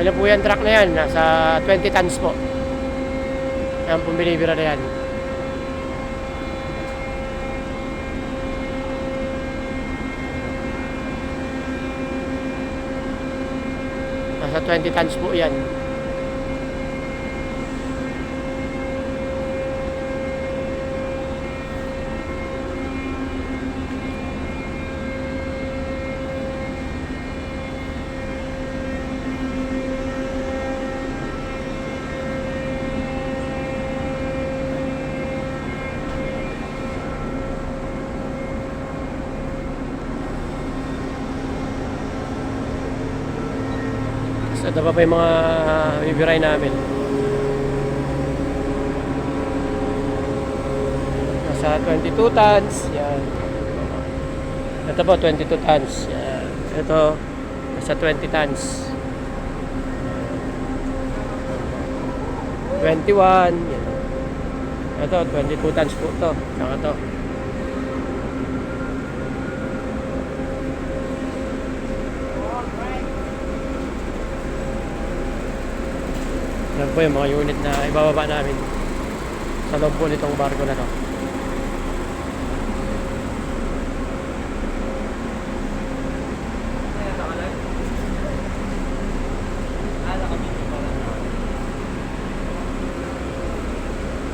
Ilan po yan truck na yan? Nasa 20 tons po. Yan pong binibira na yan. Nasa 20 tons po yan. Ito pa yung mga bibiray namin. Nasa 22 tons. Yan. Ito po, 22 tons. Yan. Ito, nasa 20 tons. 21. Yan. Ito, 22 tons po ito. Saka ito. Yan po yung mga unit na ibababa namin sa loob po nitong barko na to.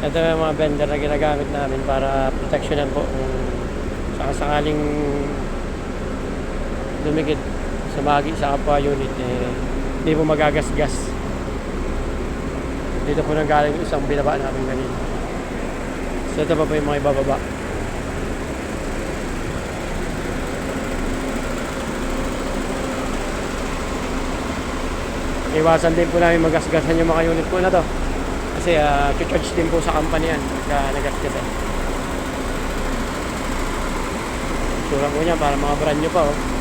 Ito yung mga vendor na ginagamit namin para proteksyonan po kung sakasakaling lumikit sumagi sa kapwa unit, hindi po magagasgas. Dito po nang galing isang binaba namin kanina. So ito pa po yung mga ibababa. Iwasan din po namin magasgasan yung mga unit po na to. Kasi charge din po sa company yan pagka nagasgasan. Surang ko niya para mga brand nyo pa oh.